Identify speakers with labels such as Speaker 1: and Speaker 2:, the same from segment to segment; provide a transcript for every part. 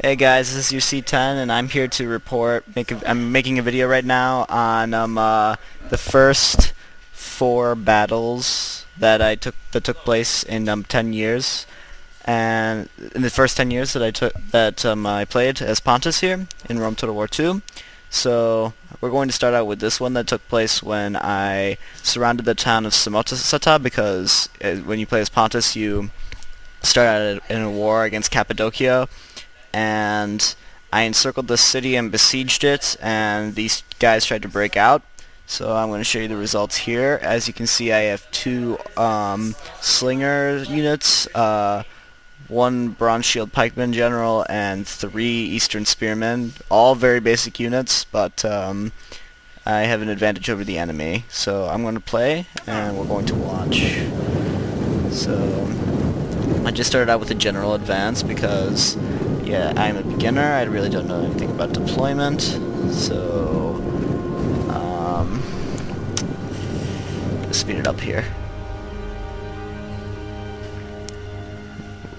Speaker 1: Hey guys, this is UC10, and I'm here to report. I'm making a video right now on the first 4 battles that took place in 10 years, and in the first 10 years I played as Pontus here in Rome Total War 2. So we're going to start out with this one that took place when I surrounded the town of Samosata, because when you play as Pontus, you start out in a war against Cappadocia, and I encircled the city and besieged it, and these guys tried to break out. So I'm going to show you the results here. As you can see, I have 2 slinger units, 1 bronze shield pikeman general, and 3 eastern spearmen. All very basic units, but I have an advantage over the enemy. So I'm going to play, and we're going to watch. So I just started out with a general advance because, yeah, I'm a beginner. I really don't know anything about deployment. So, let's speed it up here.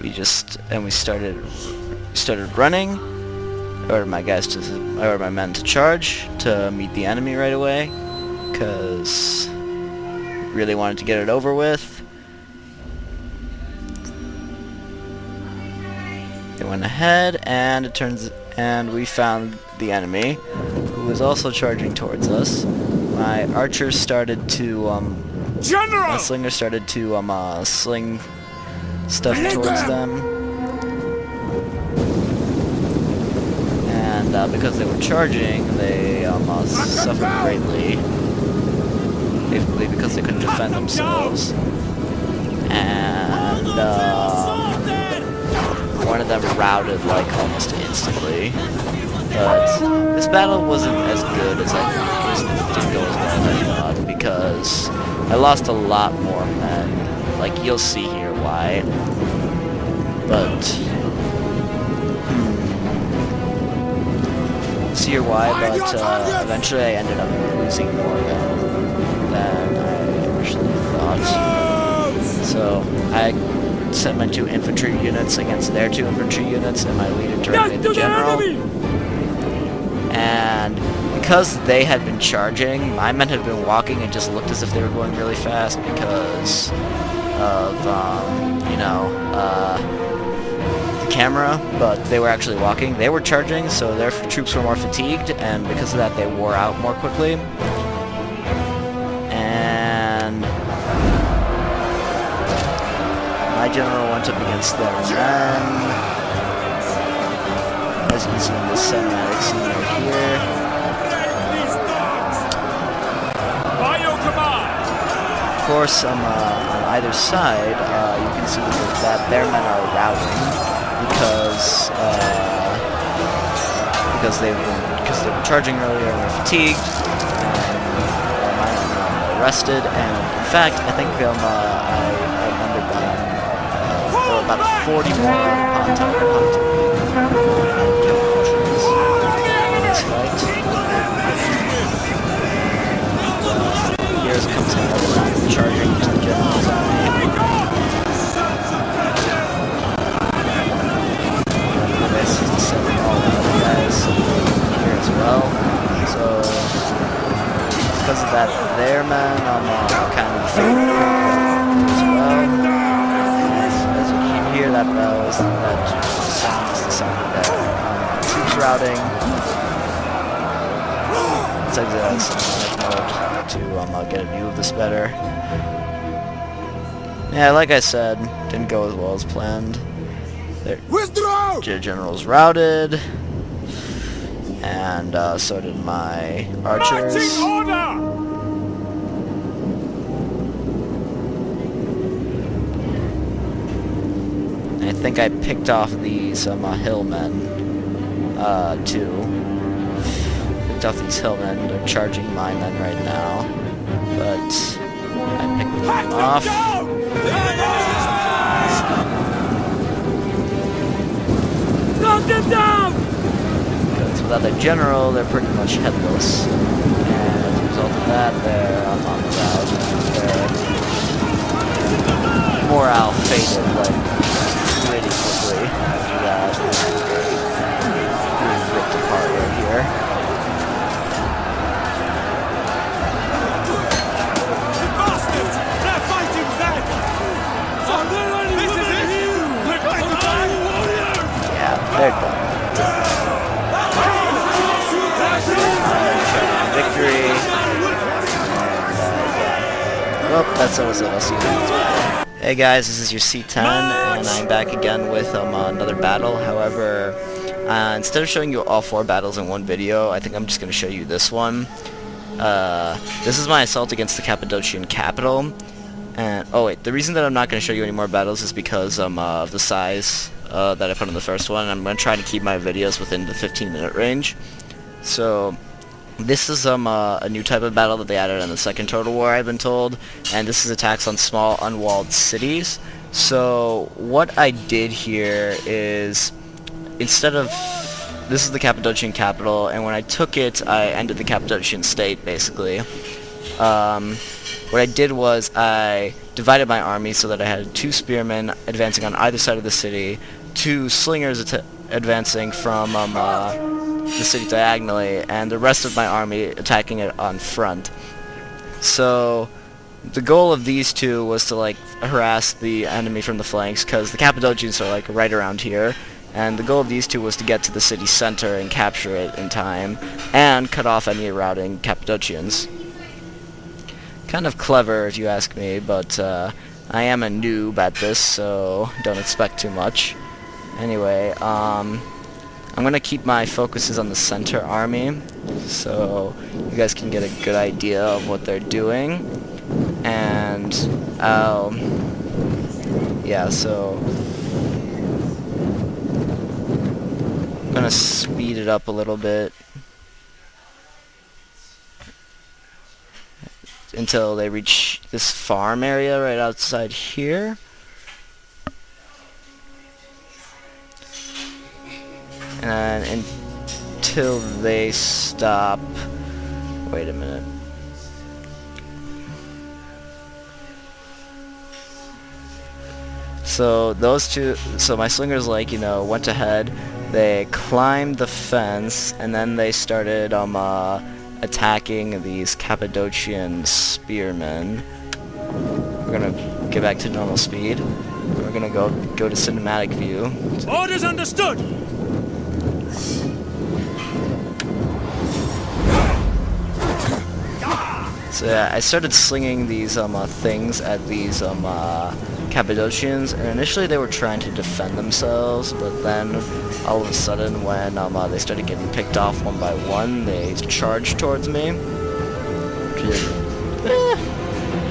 Speaker 1: We started running. I ordered my men to charge to meet the enemy right away, because really wanted to get it over with. They went ahead, and we found the enemy, who was also charging towards us. My archers started to my slingers started to sling stuff towards them, and because they were charging, they suffered greatly, basically because they couldn't defend themselves, and one of them routed like almost instantly. But this battle wasn't as good as didn't go as well as I thought, because I lost a lot more men. Like, you'll see here why. But eventually I ended up losing more than I originally thought. So I sent my 2 infantry units against their 2 infantry units, and my leader directed the general. And because they had been charging, my men had been walking and just looked as if they were going really fast because of, the camera, but they were actually walking. They were charging, so their troops were more fatigued, and because of that they wore out more quickly. And my general went up against their men. As you can see in this cinematic scene right here. Of course, on either side, you can see that their men are routing because they were charging earlier and were fatigued. And my men were arrested, and in fact, I think I numbered them. There were about 40 more upon this fight. Here's comes another round of charging to the general's army. This is sending all the other guys here as well. So because of that, their men kind of favored as well. As you can hear, that sound is the sound of their troops routing. Let's exit cinematic mode to get a view of this better. Yeah, like I said, didn't go as well as planned. Their generals routed, and so did my archers. I think I picked off these hillmen too. Picked off these hillmen. They're charging my men right now, but I picked them off. Knock them down! Because without their general, they're pretty much headless, and as a result of that, they're on the route. Their morale faded like pretty quickly after that. They're done. Victory. Well, that's always it. I'll see you next time. Hey guys, this is your C10, and I'm back again with another battle. However, instead of showing you all 4 battles in one video, I think I'm just going to show you this one. This is my assault against the Cappadocian capital. And oh wait, the reason that I'm not going to show you any more battles is because of the size that I put in the first one. I'm going to try to keep my videos within the 15-minute range. So this is a new type of battle that they added in the second Total War, I've been told, and this is attacks on small unwalled cities. So what I did here is, instead of, this is the Cappadocian capital, and when I took it, I ended the Cappadocian state, basically. What I did was I divided my army so that I had 2 spearmen advancing on either side of the city, 2 slingers advancing from the city diagonally, and the rest of my army attacking it on front. So the goal of these 2 was to like harass the enemy from the flanks, because the Cappadocians are like right around here, and the goal of these 2 was to get to the city center and capture it in time and cut off any routing Cappadocians. Kind of clever if you ask me, but I am a noob at this, so don't expect too much. Anyway, I'm going to keep my focuses on the center army, so you guys can get a good idea of what they're doing. And, yeah, so I'm going to speed it up a little bit until they reach this farm area right outside here. And until they stop. Wait a minute. So those 2, so my slingers, like, you know, went ahead, they climbed the fence, and then they started attacking these Cappadocian spearmen. We're gonna get back to normal speed. We're gonna go to cinematic view.
Speaker 2: Orders understood.
Speaker 1: So yeah, I started slinging these things at these Cappadocians, and initially they were trying to defend themselves, but then all of a sudden when they started getting picked off one by one, they charged towards me,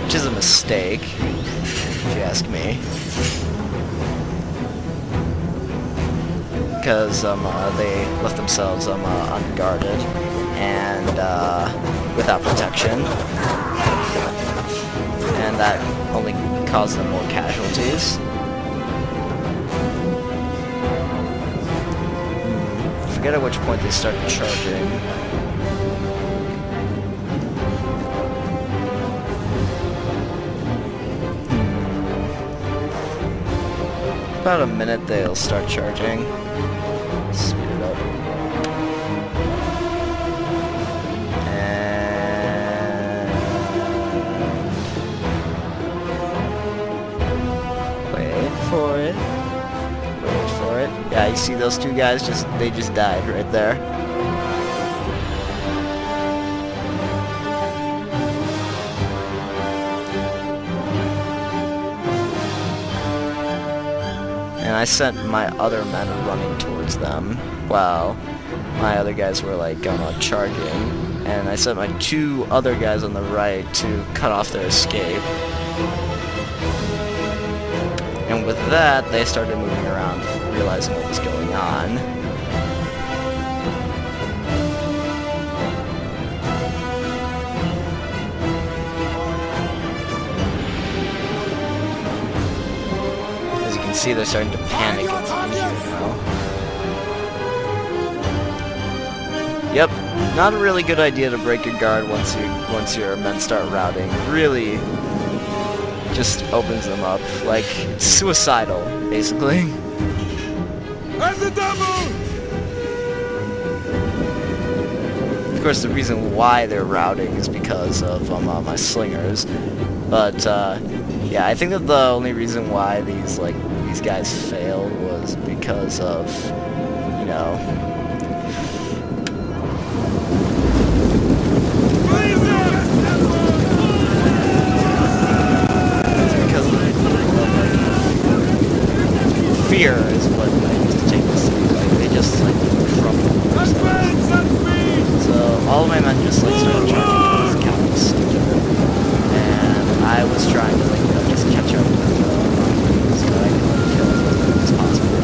Speaker 1: which is a mistake, if you ask me, because they left themselves unguarded and without protection, and that only caused them more casualties. I forget at which point they started charging. About a minute they'll start charging. Speed it up. Wait for it. Yeah, you see those 2 guys, they just died right there. And I sent my other men running towards them while my other guys were like charging, and I sent my 2 other guys on the right to cut off their escape. And with that, they started moving around, realizing what was going on. As you can see, they're starting to panic and here now. Yep, not a really good idea to break your guard once your men start routing. Really just opens them up. Like, it's suicidal, basically.
Speaker 2: And the devil!
Speaker 1: Of course, the reason why they're routing is because of my slingers. But yeah, I think that the only reason why these guys failed was because of know. Because fear is what I used to take this city. Like, they just, like, crumble themselves. So, all of my men just, like, started charging towards the capital center. And I was trying to, like, just catch up with so that I could, like, kill as many as possible.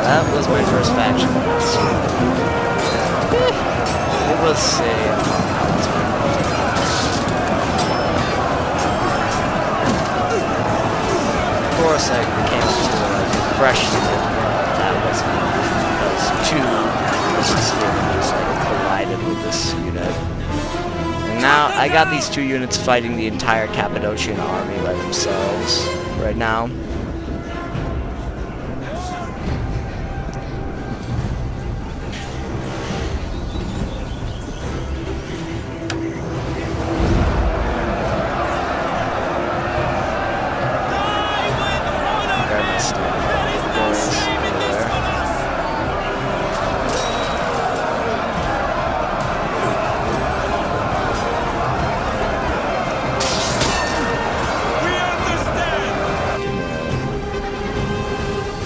Speaker 1: That was my first faction. It was of course, I came to a fresh unit. That wasn't enough because two units here just like collided with this unit. And now I got these two units fighting the entire Cappadocian army by themselves right now.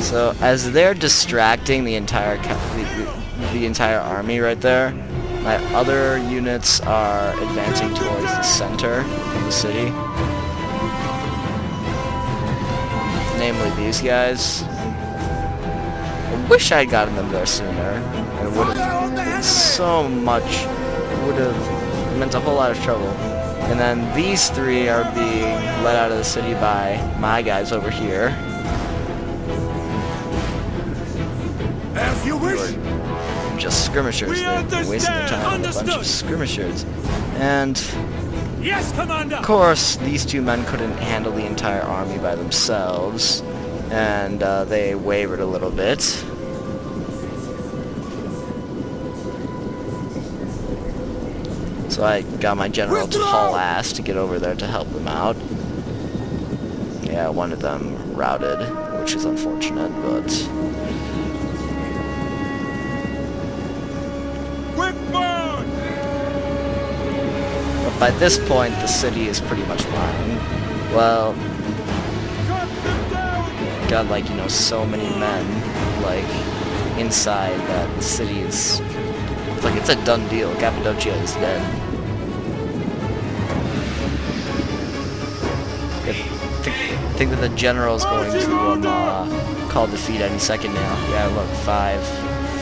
Speaker 1: So as they're distracting the entire the entire army right there, my other units are advancing towards the center of the city. Namely these guys. I wish I'd gotten them there sooner. It would have been so much. It would have meant a whole lot of trouble. And then these three are being let out of the city by my guys over here.
Speaker 2: As you wish.
Speaker 1: Just skirmishers. They're wasting their time on a bunch of skirmishers. And
Speaker 2: Yes, Commander.
Speaker 1: of course, these two men couldn't handle the entire army by themselves, and they wavered a little bit. So I got my general to haul ass to get over there to help them out. Yeah, one of them routed, which is unfortunate, but by this point, the city is pretty much mine. Well, got like, you know, so many men, like, inside that the city is, it's like, it's a done deal. Cappadocia is dead. I think that the general is going to call defeat any second now. Yeah, look, 5,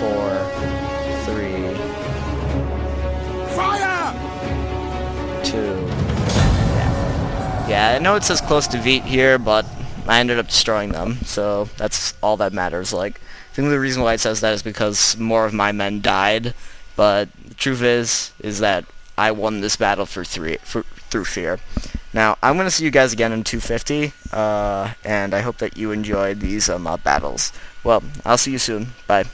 Speaker 1: 4, 3.
Speaker 2: Fire!
Speaker 1: 2. Yeah, I know it says close to defeat here, but I ended up destroying them, so that's all that matters. Like, I think the reason why it says that is because more of my men died, but the truth is that I won this battle through fear. Now, I'm going to see you guys again in 250, and I hope that you enjoyed these battles. Well, I'll see you soon. Bye.